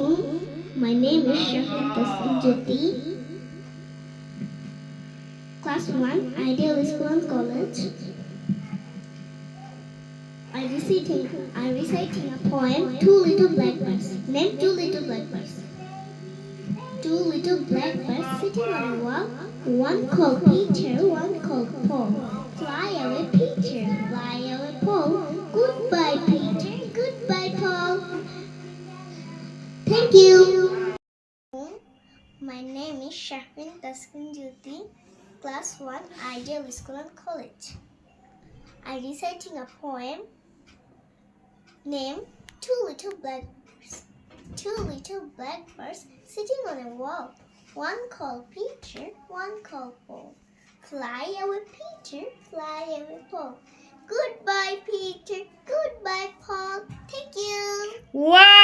Assalamualaikum. My name is Shahrin Taskin Joty, Class 1, Ideal School and College. I'm reciting a poem, Two Little Blackbirds. Name Two Little Blackbirds. Two little blackbirds sitting on a wall. One called Peter, one called Paul. Fly away, Peter, fly away, Paul. Goodbye, Peter, goodbye, Paul. Thank you. My name is Shahrin Taskin Joty, Class 1, Ideal School and College. I'm reciting a poem named Two Little Blackbirds. Two little blackbirds sitting on a wall. One called Peter, one called Paul. Fly away, Peter, fly away, Paul. Goodbye, Peter, goodbye, Paul. Thank you. Wow!